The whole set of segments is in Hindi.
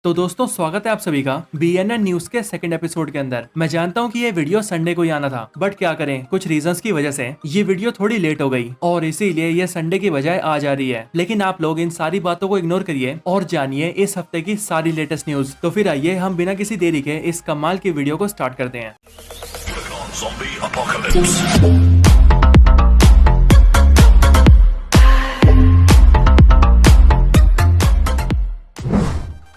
तो दोस्तों स्वागत है आप सभी का BNN न्यूज के सेकंड एपिसोड के अंदर। मैं जानता हूं कि ये वीडियो संडे को ही आना था, बट क्या करें, कुछ रीजंस की वजह से ये वीडियो थोड़ी लेट हो गई और इसीलिए ये संडे की बजाय आज आ रही है। लेकिन आप लोग इन सारी बातों को इग्नोर करिए और जानिए इस हफ्ते की सारी लेटेस्ट न्यूज। तो फिर आइए हम बिना किसी देरी के इस कमाल की वीडियो को स्टार्ट करते हैं।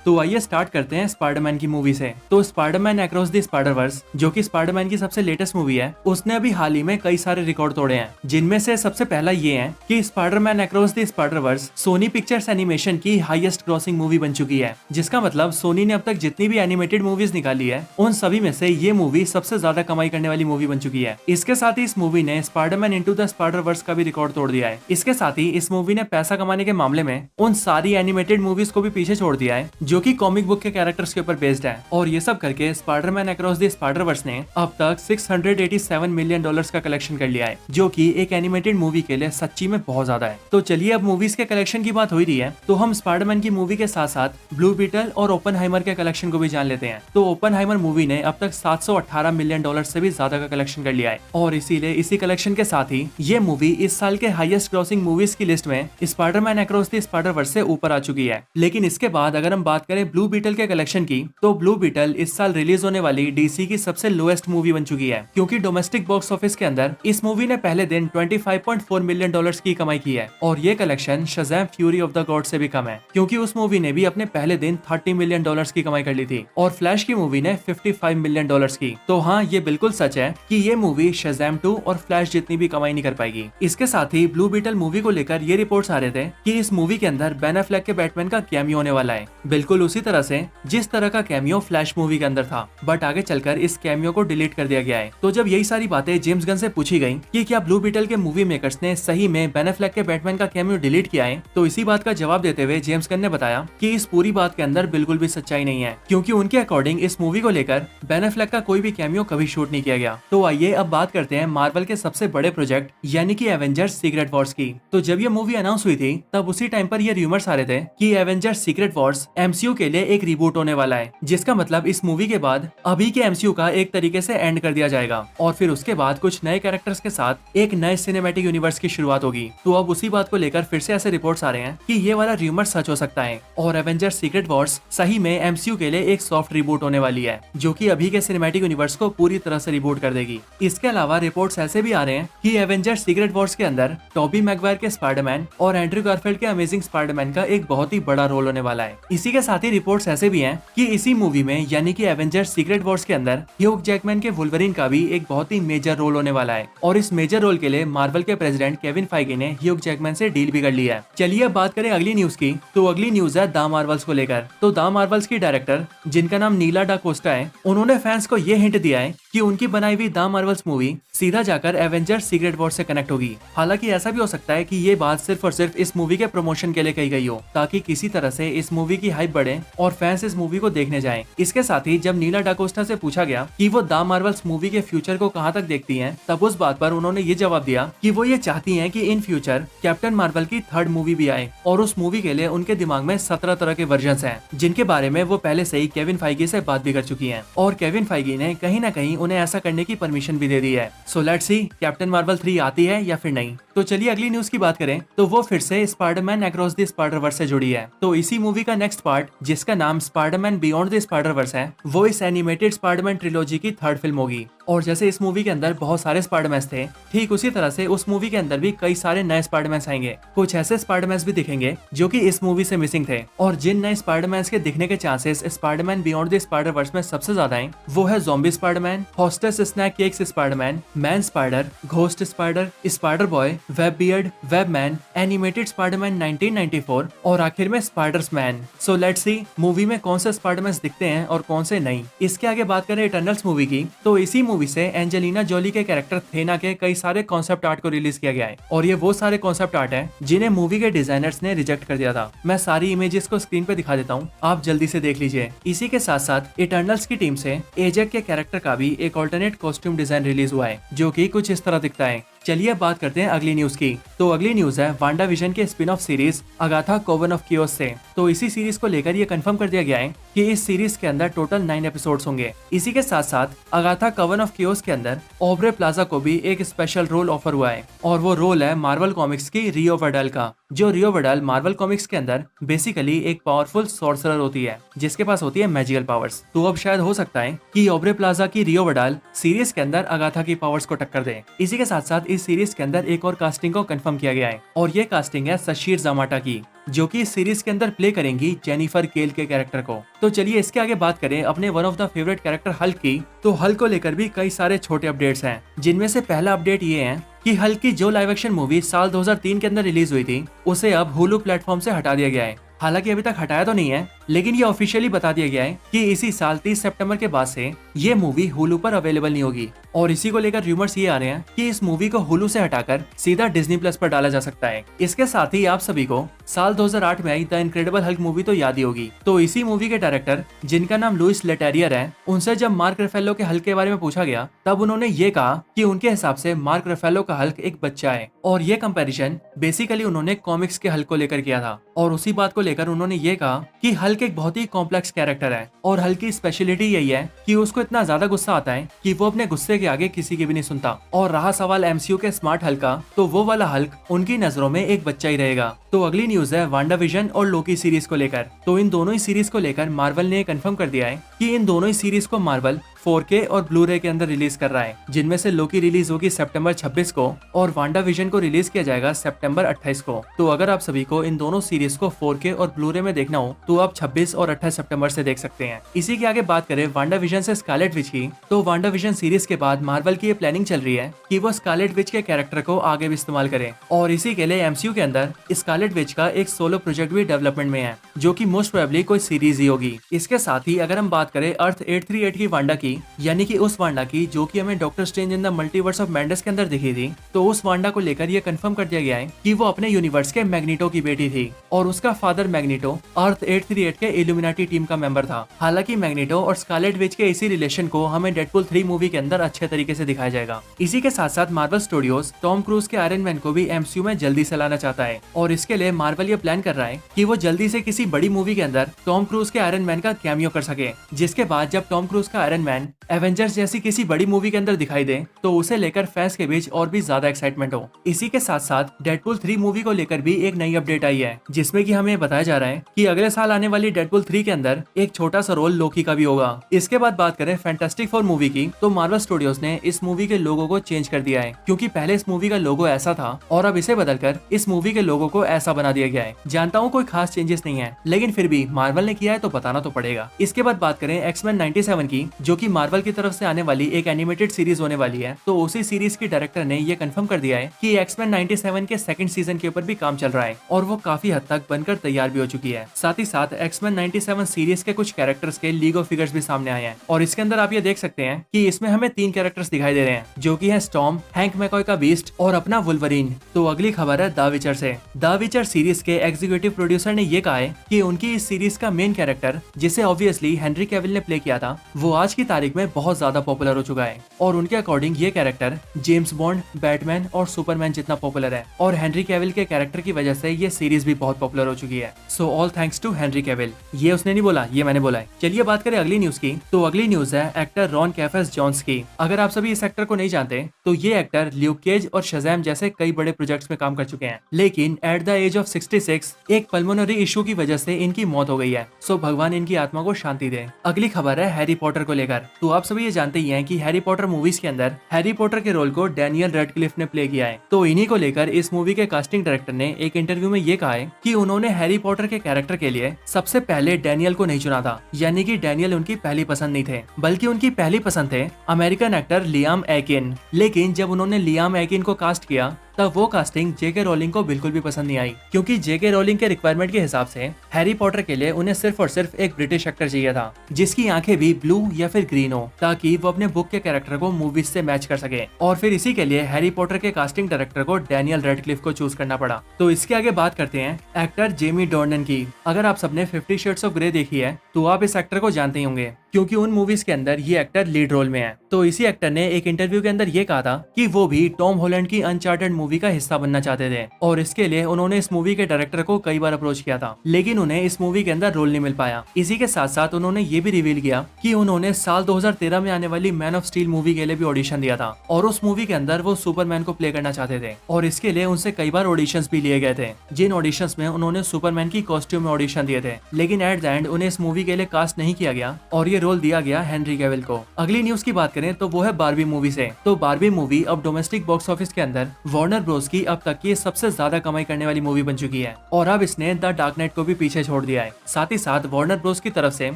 तो आइए स्टार्ट करते हैं स्पाइडरमैन की मूवी से। तो स्पाइडरमैन अक्रॉस द स्पाइडर-वर्स, जो कि स्पाइडरमैन की सबसे लेटेस्ट मूवी है, उसने अभी हाल ही में कई सारे रिकॉर्ड तोड़े हैं, जिनमें से सबसे पहला ये है कि Spider-Man across the Spider-Verse Sony Pictures animation की हाईएस्ट ग्रॉसिंग मूवी बन चुकी है। जिसका मतलब सोनी ने अब तक जितनी भी एनिमेटेड मूवीज निकाली है, उन सभी में से ये मूवी सबसे ज्यादा कमाई करने वाली मूवी बन चुकी है। इसके साथ ही इस मूवी ने स्पाइडरमैन इनटू द स्पाइडर-वर्स का भी रिकॉर्ड तोड़ दिया है। इसके साथ ही इस मूवी ने पैसा कमाने के मामले में उन सारी एनिमेटेड मूवीज को भी पीछे छोड़ दिया है जो कि कॉमिक बुक के कैरेक्टर्स के ऊपर बेस्ड है। और ये सब करके स्पाइडरमैन अक्रॉस द स्पाइडर-वर्स ने अब तक $687 मिलियन का कलेक्शन कर लिया है, जो कि एक एनिमेटेड मूवी के लिए सच्ची में बहुत ज्यादा है। तो चलिए, अब मूवीज के कलेक्शन की बात हो ही रही है, तो हम स्पाइडरमैन की मूवी के साथ साथ ब्लू बीटल और ओपनहाइमर के कलेक्शन को भी जान लेते हैं। तो ओपनहाइमर मूवी ने अब तक $718 मिलियन से भी ज्यादा का कलेक्शन कर लिया है और इसीलिए इसी कलेक्शन के साथ ही ये मूवी इस साल के हाईएस्ट ग्रॉसिंग मूवीज की लिस्ट में स्पाइडरमैन अक्रॉस द स्पाइडर-वर्स से ऊपर आ चुकी है। लेकिन इसके बाद अगर हम बात करें ब्लू बीटल के कलेक्शन की, तो ब्लू बीटल इस साल रिलीज होने वाली डीसी की सबसे लोएस्ट मूवी बन चुकी है, क्योंकि डोमेस्टिक बॉक्स ऑफिस के अंदर इस मूवी ने पहले दिन $25.4 मिलियन की कमाई की है और ये collection Shazam fury of the God से भी कम है, क्योंकि उस मूवी ने भी अपने पहले दिन $30 मिलियन की कमाई कर ली थी और फ्लैश की मूवी ने $55 मिलियन की। तो हाँ, ये बिल्कुल सच है कि ये मूवी शज़ैम 2 और फ्लैश जितनी भी कमाई नहीं कर पाएगी। इसके साथ ही ब्लू बीटल मूवी को लेकर ये रिपोर्ट्स आ रहे थे कि इस मूवी के अंदर बेन एफ्लेक के बैटमैन का कैमियो होने वाला है, बिल्कुल उसी तरह से जिस तरह का कैमियो फ्लैश मूवी के अंदर था, बट आगे चलकर इस कैमियो को डिलीट कर दिया गया है। तो जब यही सारी बातें जेम्स गन से पूछी गई कि क्या ब्लू बीटल के मूवी मेकर्स ने सही में बेन एफ्लेक के बैटमैन का कैमियो डिलीट किया है, तो इसी बात का जवाब देते हुए जेम्स गन ने बताया कि इस पूरी बात के अंदर बिल्कुल भी सच्चाई नहीं है, क्योंकि उनके अकॉर्डिंग इस मूवी को लेकर बेन एफ्लेक का कोई भी कैमियो कभी शूट नहीं किया गया। तो आइए अब बात करते हैं मार्वल के सबसे बड़े प्रोजेक्ट यानी कि एवेंजर्स सीक्रेट वॉर्स की। तो जब ये मूवी अनाउंस हुई थी, तब उसी टाइम पर ये रूमर्स आ रहे थे कि एवेंजर्स सीक्रेट वॉर्स MCU के लिए एक रिबूट होने वाला है, जिसका मतलब इस मूवी के बाद अभी के MCU का एक तरीके से एंड कर दिया जाएगा और फिर उसके बाद कुछ नए कैरेक्टर्स के साथ एक नए सिनेमैटिक यूनिवर्स की शुरुआत होगी। तो अब उसी बात को लेकर फिर से ऐसे रिपोर्ट्स आ रहे हैं कि ये वाला रूमर सच हो सकता है और एवेंजर्स सीक्रेट वॉर्स सही में MCU के लिए एक सॉफ्ट रिबूट होने वाली है, जो कि अभी के सिनेमैटिक यूनिवर्स को पूरी तरह से रिबूट कर देगी। इसके अलावा रिपोर्ट्स ऐसे भी आ रहे हैं कि एवेंजर्स सीक्रेट वॉर्स के अंदर टॉबी मैगवायर के स्पाइडरमैन और एंड्रयू गारफील्ड के अमेजिंग स्पाइडरमैन का एक बहुत ही बड़ा रोल होने वाला है। इसी के साथ ही रिपोर्ट्स ऐसे भी हैं कि इसी मूवी में यानी कि एवेंजर्स सीक्रेट वॉर्स के अंदर ह्यूग जैकमैन के वुल्वरीन का भी एक बहुत ही मेजर रोल होने वाला है और इस मेजर रोल के लिए मार्वल के प्रेसिडेंट केविन फाइगी ने ह्यूग जैकमैन से डील भी कर ली है। चलिए अब बात करें अगली न्यूज की। तो अगली न्यूज है द मार्वल्स को लेकर। तो द मार्वल्स की डायरेक्टर, जिनका नाम नीला डा कोस्टा है, उन्होंने फैंस को ये हिंट दिया है कि उनकी बनाई हुई द मार्वल्स मूवी सीधा जाकर एवेंजर्स सीक्रेट वॉर से कनेक्ट होगी। हालांकि ऐसा भी हो सकता है कि ये बात सिर्फ और सिर्फ इस मूवी के प्रमोशन के लिए कही गई हो, ताकि किसी तरह से इस मूवी की हाइप बढ़े और फैंस इस मूवी को देखने जाएं। इसके साथ ही जब नीला डाकोस्टा से पूछा गया कि वो द मार्वल्स मूवी के फ्यूचर को कहां तक देखती हैं, तब उस बात पर उन्होंने ये जवाब दिया कि वो ये चाहती हैं कि इन फ्यूचर कैप्टन मार्वल की थर्ड मूवी भी आए और उस मूवी के लिए उनके दिमाग में 17 तरह के वर्जन्स हैं, जिनके बारे में वो पहले से ही केविन फाइगी से बात भी कर चुकी हैं और केविन फाइगी ने कहीं ना कहीं उन्हें ऐसा करने की परमिशन भी दे दी है। सो लेट्स सी कैप्टन मार्वल 3 आती है या फिर नहीं। तो चलिए अगली न्यूज की बात करें, तो वो फिर से स्पाइडरमैन अक्रॉस द स्पाइडर-वर्स से जुड़ी है। तो इसी मूवी का नेक्स्ट पार्ट, जिसका नाम स्पाइडरमैन बियॉन्ड द स्पाइडर-वर्स है, वो इस एनिमेटेड स्पाइडरमैन ट्रिलॉजी की थर्ड फिल्म होगी। और जैसे इस मूवी के अंदर बहुत सारे स्पाइडरमैन थे, ठीक उसी तरह से उस मूवी के अंदर भी कई सारे नए स्पाइडरमैन आएंगे। कुछ ऐसे स्पाइडरमैन भी दिखेंगे जो कि इस मूवी से मिसिंग थे और जिन नए स्पाइडरमैन के दिखने के chances Spiderman beyond the Spider Verse में सबसे ज्यादा हैं, वो है zombie Spiderman, hostess snack cakes Spiderman, man spider, ghost spider, spider boy, web beard, web man, animated Spiderman 1994 और आखिर में spiders man. So let's see movie में कौन से स्पाइडरमैन दिखते हैं और कौन से नहीं। इसके आगे बात करें इटर्नल्स मूवी की, तो इसी मूवी से एंजेलिना जोली के कैरेक्टर थेना के कई सारे कॉन्सेप्ट आर्ट को रिलीज किया गया है और ये वो सारे कॉन्सेप्ट आर्ट है जिन्हें मूवी के डिजाइनर्स ने रिजेक्ट कर दिया था। मैं सारी इमेजेस को स्क्रीन पे दिखा देता हूँ, आप जल्दी से देख लीजिए। इसी के साथ साथ इटर्नल्स की टीम से एजेक के कैरेक्टर का भी एक ऑल्टरनेट कॉस्ट्यूम डिजाइन रिलीज हुआ है, जो कि कुछ इस तरह दिखता है। चलिए बात करते हैं अगली न्यूज की। तो अगली न्यूज है वांडा विजन के स्पिन ऑफ सीरीज अगाथा कोवन ऑफ कियोस से। तो इसी सीरीज को लेकर ये कंफर्म कर दिया गया है कि इस सीरीज के अंदर टोटल 9 एपिसोड्स होंगे। इसी के साथ साथ अगाथा कवन ऑफ केओस के अंदर ऑब्रे प्लाजा को भी एक स्पेशल रोल ऑफर हुआ है और वो रोल है मार्वल कॉमिक्स की रियो वर्डल का। जो रियो वर्डल मार्वल कॉमिक्स के अंदर बेसिकली एक पावरफुल सॉर्सरर होती है जिसके पास होती है मैजिकल पावर्स। तो अब शायद हो सकता है कि ऑब्रे प्लाजा की रियो वर्डल सीरीज के अंदर अगाथा की पावर्स को टक्कर दे। इसी के साथ साथ इस सीरीज के अंदर एक और कास्टिंग को कंफर्म किया गया है और ये कास्टिंग है सशीर जामाटा की, जो कि इस सीरीज के अंदर प्ले करेंगी जेनिफर केल के कैरेक्टर को। तो चलिए इसके आगे बात करें अपने one of the favourite character Hulk की। तो हल्क को लेकर भी कई सारे छोटे अपडेट्स हैं, जिनमें से पहला अपडेट ये है कि हल्क की जो लाइव एक्शन मूवी साल 2003 के अंदर रिलीज हुई थी उसे अब हुलू प्लेटफॉर्म से हटा दिया गया है। हालांकि अभी तक हटाया तो नहीं है, लेकिन ये ऑफिशियली बता दिया गया है कि इसी साल 30 सितंबर के बाद से ये मूवी हुलू पर अवेलेबल नहीं होगी। और इसी को लेकर रूमर्स ये आ रहे हैं कि इस मूवी को हुलू से हटाकर सीधा डिज्नी प्लस पर डाला जा सकता है। इसके साथ ही आप सभी को साल 2008 में I the incredible Hulk movie तो याद ही होगी। तो इसी मूवी के डायरेक्टर जिनका नाम लुइस लेटेरियर है, उनसे जब मार्क रफेलो के हल्क के बारे में पूछा गया तब उन्होंने ये कहा कि उनके हिसाब से मार्क रफेलो का हल्क एक बच्चा है। और ये कंपैरिजन बेसिकली उन्होंने कॉमिक्स के हल्क को लेकर किया था और उसी बात को लेकर उन्होंने ये कहा कि हल्क एक बहुत ही कॉम्प्लेक्स कैरेक्टर है और हल्क की स्पेशलिटी यही है कि उसको इतना ज्यादा गुस्सा आता है कि वो अपने गुस्से के आगे किसी की भी नहीं सुनता। और रहा सवाल एमसीयू के स्मार्ट हल्क का, तो वो वाला हल्क उनकी नजरों में एक बच्चा ही रहेगा। तो अगली न्यूज है वांडा विजन और लोकी सीरीज को लेकर। तो इन दोनों ही सीरीज को लेकर मार्वल ने कंफर्म कर दिया है कि इन दोनों ही सीरीज को मार्वल 4K और ब्लू-रे के अंदर रिलीज कर रहा है, जिनमें से लोकी रिलीज होगी सितंबर 26 को और वांडा विजन को रिलीज किया जाएगा सितंबर 28 को। तो अगर आप सभी को इन दोनों सीरीज को 4K और ब्लू-रे में देखना हो तो आप 26 और 28 सितंबर से देख सकते हैं। इसी के आगे बात करें वांडा विजन से स्कारलेट विच की, तो वांडा विजन सीरीज के बाद मार्वल की ये प्लानिंग चल रही है कि वो स्कारलेट विच के कैरेक्टर को आगे भी इस्तेमाल करे और इसी के लिए एमसीयू के अंदर स्कारलेट विच का एक सोलो प्रोजेक्ट भी डेवलपमेंट में है, जो कि मोस्ट प्रोबेबली कोई सीरीज ही होगी। इसके साथ ही अगर हम बात करें अर्थ 838 की वांडा की, यानी कि उस वांडा की जो कि हमें doctor strange in the multiverse of madness के अंदर दिखी थी, तो उस वांडा को लेकर ये कंफर्म कर दिया गया है कि वो अपने यूनिवर्स के मैग्नीटो की बेटी थी और उसका फादर मैग्नीटो अर्थ 838 के इल्यूमिनाटी टीम का मेंबर था। हालांकि मैग्नीटो और स्कारलेट विच के इसी रिलेशन को हमें डेडपूल 3 मूवी के अंदर अच्छे तरीके से दिखाया जाएगा। इसी के साथ साथ मार्वल स्टूडियोज टॉम क्रूज के आयरन मैन को भी एमसीयू में जल्दी से लाना चाहता है और इसके लिए मार्वल ये प्लान कर रहा है कि वो जल्दी से किसी बड़ी मूवी के अंदर टॉम क्रूज के आयरन मैन का कैमियो कर सके, जिसके बाद जब टॉम क्रूज का आयरन मैन एवेंजर्स जैसी किसी बड़ी मूवी के अंदर दिखाई दे तो उसे लेकर फैंस के बीच और भी ज्यादा एक्साइटमेंट हो। इसी के साथ साथ डेडपूल 3 मूवी को लेकर भी एक नई अपडेट आई है, जिसमें कि हमें बताया जा रहा है कि अगले साल आने वाली डेडपूल 3 के अंदर एक छोटा सा रोल लोकी का भी होगा। इसके बाद बात करें फैंटास्टिक फोर मूवी की, तो मार्वल स्टूडियोज ने इस मूवी के लोगो को चेंज कर दिया है, क्योंकि पहले इस मूवी का लोगो ऐसा था और अब इसे बदलकर इस मूवी के लोगो को ऐसा बना दिया गया है। जानता हूँ कोई खास चेंजेस नहीं है, लेकिन फिर भी मार्वल ने किया है तो बताना तो पड़ेगा। इसके बाद बात करें एक्समैन 97 की, जो कि मार्वल की तरफ से आने वाली एक एनिमेटेड सीरीज होने वाली है। तो उसी सीरीज की डायरेक्टर ने ये कंफर्म कर दिया है कि एक्समैन 97 के सेकंड सीजन के ऊपर भी काम चल रहा है और वो काफी हद तक बनकर तैयार भी हो चुकी है। साथ ही साथ एक्समैन 97 सीरीज के कुछ कैरेक्टर्स के लीग ऑफ फिगर्स भी सामने आए हैं और इसके अंदर आप ये देख सकते हैं कि इसमें हमें 3 कैरेक्टर्स दिखाई दे रहे हैं, जो कि है स्टॉर्म, हैंक मैकॉय का बीस्ट और अपना वुल्वरीन। तो अगली खबर है द विचर से। द विचर सीरीज के एग्जीक्यूटिव प्रोड्यूसर ने ये कहा है कि उनकी इस सीरीज का मेन कैरेक्टर, जिसे ऑब्वियसली हेनरी कैविल ने प्ले किया था, वो आज की तारीख में बहुत ज्यादा पॉपुलर हो चुका है और उनके अकॉर्डिंग ये कैरेक्टर जेम्स बॉन्ड, बैटमैन और सुपरमैन जितना पॉपुलर है और हेनरी कैविल के कैरेक्टर की वजह से ये सीरीज भी बहुत पॉपुलर हो चुकी है। So all thanks to Henry Cavill. ये उसने नहीं बोला, ये मैंने बोला है। चलिए बात करें अगली न्यूज की, तो अगली न्यूज है एक्टर रॉन कैफेस जॉन्स की। अगर आप सभी इस एक्टर को नहीं जानते तो ये एक्टर ल्यूक केज और शज़ैम जैसे कई बड़े प्रोजेक्ट्स में काम कर चुके हैं, लेकिन एट द एज ऑफ 66 एक पल्मोनरी इशू की वजह से इनकी मौत हो गई है। सो भगवान इनकी आत्मा को शांति दे। अगली खबर है हैरी पॉटर को लेकर। तो आप सभी ये जानते ही हैं कि हैरी पॉटर मूवीज के अंदर हैरी पॉटर के रोल को डैनियल रेडक्लिफ ने प्ले किया है। तो इन्हीं को लेकर इस मूवी के कास्टिंग डायरेक्टर ने एक इंटरव्यू में ये कहा है कि उन्होंने हैरी पॉटर के कैरेक्टर के लिए सबसे पहले डैनियल को नहीं चुना था, यानी कि डैनियल उनकी पहली पसंद नहीं थे, बल्कि उनकी पहली पसंद थे अमेरिकन एक्टर लियाम एकिन। लेकिन जब उन्होंने लियाम एकिन को कास्ट किया तब वो कास्टिंग जेके रोलिंग को बिल्कुल भी पसंद नहीं आई, क्योंकि जेके रोलिंग के रिक्वायरमेंट के हिसाब से हैरी पॉटर के लिए उन्हें सिर्फ और सिर्फ एक ब्रिटिश एक्टर चाहिए था, जिसकी आंखें भी ब्लू या फिर ग्रीन हो, ताकि वो अपने बुक के कैरेक्टर को मूवीज से मैच कर सके। और फिर इसी के लिए हैरी पॉटर के कास्टिंग डायरेक्टर को डैनियल रेडक्लिफ को चूज करना पड़ा। तो इसके आगे बात करते हैं एक्टर जेमी डॉर्डन की। अगर आप सबने 50 शेड्स ऑफ ग्रे देखी है तो आप इस एक्टर को जानते ही होंगे। क्योंकि उन मूवीज के अंदर ये एक्टर लीड रोल में है। तो इसी एक्टर ने एक इंटरव्यू के अंदर ये कहा था कि वो भी टॉम हॉलैंड की अनचार्टेड मूवी का हिस्सा बनना चाहते थे और इसके लिए उन्होंने इस मूवी के डायरेक्टर को कई बार अप्रोच किया था, लेकिन उन्हें इस मूवी के अंदर रोल नहीं मिल पाया। इसी के साथ साथ उन्होंने ये भी रिवील किया कि उन्होंने साल 2013 में आने वाली मैन ऑफ स्टील मूवी के लिए भी ऑडिशन दिया था और उस मूवी के अंदर वो सुपरमैन को प्ले करना चाहते थे और इसके लिए उनसे कई बार ऑडिशंस भी लिए गए थे, जिन ऑडिशंस में उन्होंने सुपरमैन की कॉस्ट्यूम में ऑडिशन दिए थे, लेकिन एट द एंड उन्हें इस मूवी के लिए कास्ट नहीं किया गया और ये रोल दिया गया हेनरी कैविल को। अगली न्यूज की बात करें तो वो है बारबी मूवी से। तो बारबी मूवी अब डोमेस्टिक बॉक्स ऑफिस के अंदर वार्नर ब्रोस की अब तक की सबसे ज्यादा कमाई करने वाली मूवी बन चुकी है और अब इसने द डार्क नाइट को भी पीछे छोड़ दिया है। साथ ही साथ वार्नर ब्रोस की तरफ से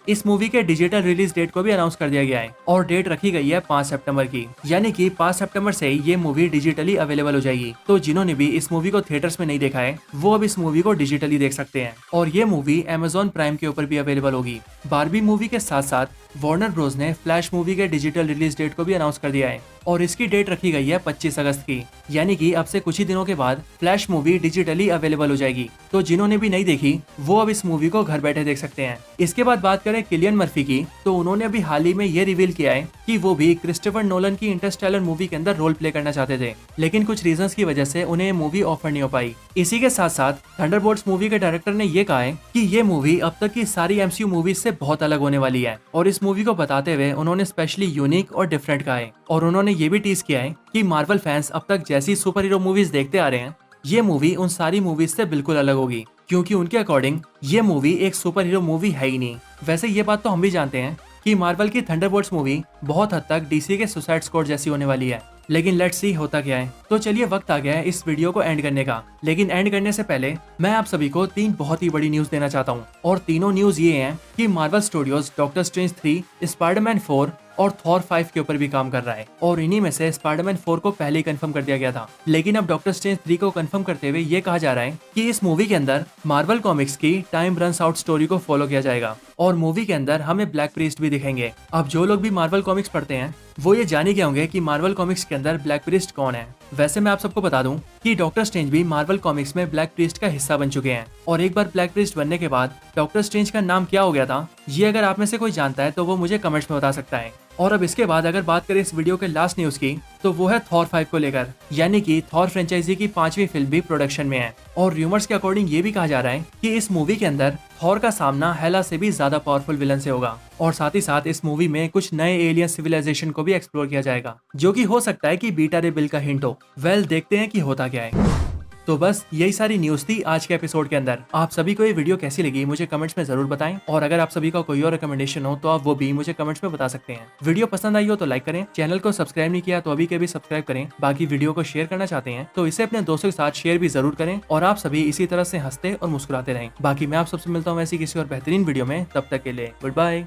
इस मूवी के डिजिटल रिलीज डेट को भी अनाउंस कर दिया गया है और डेट रखी गई है 5 सितंबर की, यानी कि 5 सितंबर से ये मूवी डिजिटली अवेलेबल हो जाएगी। तो जिन्होंने भी इस मूवी को थिएटर्स में नहीं देखा है वो अब इस मूवी को डिजिटली देख सकते हैं और ये मूवी अमेजॉन प्राइम के ऊपर भी अवेलेबल होगी। बारबी मूवी के साथ साथ वार्नर ब्रोस ने फ्लैश मूवी के डिजिटल रिलीज डेट को भी अनाउंस कर दिया है और इसकी डेट रखी गई है 25 अगस्त की, यानी कि अब से कुछ ही दिनों के बाद फ्लैश मूवी डिजिटली अवेलेबल हो जाएगी। तो जिन्होंने भी नहीं देखी वो अब इस मूवी को घर बैठे देख सकते हैं। इसके बाद बात करें किलियन मर्फी की, तो उन्होंने अभी हाल ही में ये रिवील किया है कि वो भी क्रिस्टोफर नोलन की इंटरस्टेलर मूवी के अंदर रोल प्ले करना चाहते थे, लेकिन कुछ रीजंस की वजह से उन्हें मूवी ऑफर नहीं हो पाई। इसी के साथ साथ थंडरबोल्ट्स मूवी के डायरेक्टर ने ये कहा है कि ये मूवी अब तक की सारी एमसीयू मूवीज से बहुत अलग होने वाली है और इस मूवी को बताते हुए उन्होंने स्पेशली यूनिक और डिफरेंट कहा है और उन्होंने ये भी टीज किया है कि मार्वल फैंस अब तक जैसी सुपर हीरो मूवीज देखते आ रहे हैं ये मूवी उन सारी मूवीज से बिल्कुल अलग होगी, क्योंकि उनके अकॉर्डिंग ये मूवी एक सुपर हीरो मूवी है ही नहीं। वैसे ये बात तो हम भी जानते हैं कि मार्वल की थंडरबोल्ट्स मूवी बहुत हद तक डीसी के सुसाइड स्क्वाड जैसी होने वाली है, लेकिन लेट्स सी होता क्या है। तो चलिए वक्त आ गया है इस वीडियो को एंड करने का, लेकिन एंड करने से पहले मैं आप सभी को 3 बहुत ही बड़ी न्यूज देना चाहता हूँ और तीनों न्यूज ये हैं कि Marvel studios doctor strange 3, Spiderman 4 और थॉर 5 के ऊपर भी काम कर रहा है और इन्हीं में से स्पाइडरमैन 4 को पहले ही कंफर्म कर दिया गया था, लेकिन अब डॉक्टर स्ट्रेंज 3 को कंफर्म करते हुए ये कहा जा रहा है कि इस मूवी के अंदर मार्वल कॉमिक्स की टाइम रन्स आउट स्टोरी को फॉलो किया जाएगा और मूवी के अंदर हमें ब्लैक प्रीस्ट भी दिखेंगे। अब जो लोग भी मार्वल कॉमिक्स पढ़ते हैं वो ये जान ही गए होंगे कि मार्वल कॉमिक्स के अंदर ब्लैक प्रीस्ट कौन है। वैसे मैं आप सबको बता दूं कि डॉक्टर स्ट्रेंज भी मार्वल कॉमिक्स में ब्लैक प्रीस्ट का हिस्सा बन चुके हैं और एक बार ब्लैक प्रीस्ट बनने के बाद डॉक्टर स्ट्रेंज का नाम क्या हो गया था ये अगर आप में से कोई जानता है तो वो मुझे कमेंट्स में बता सकता है। और अब इसके बाद अगर बात करें इस वीडियो के लास्ट न्यूज की तो वो है थॉर 5 को लेकर, यानी कि थॉर फ्रेंचाइजी की 5वीं फिल्म भी प्रोडक्शन में है और रूमर्स के अकॉर्डिंग ये भी कहा जा रहा है कि इस मूवी के अंदर थॉर का सामना हेला से भी ज्यादा पावरफुल विलन से होगा और साथ ही साथ इस मूवी में कुछ नए एलियन सिविलाइजेशन को भी एक्सप्लोर किया जाएगा, जो कि हो सकता है कि बीटा रे बिल का हिंट हो। वेल देखते हैं कि होता क्या है। तो बस यही सारी न्यूज थी आज के एपिसोड के अंदर। आप सभी को ये वीडियो कैसी लगी मुझे कमेंट्स में जरूर बताएं और अगर आप सभी का कोई और रिकमेंडेशन हो तो आप वो भी मुझे कमेंट्स में बता सकते हैं। वीडियो पसंद आई हो तो लाइक करें, चैनल को सब्सक्राइब नहीं किया तो अभी के भी सब्सक्राइब करें। बाकी वीडियो को शेयर करना चाहते हैं तो इसे अपने दोस्तों के साथ शेयर भी जरूर करें और आप सभी इसी तरह से हंसते और मुस्कुराते रहें। बाकी मैं आप सबसे मिलता हूँ ऐसी किसी और बेहतरीन वीडियो में, तब तक के लिए गुड बाय।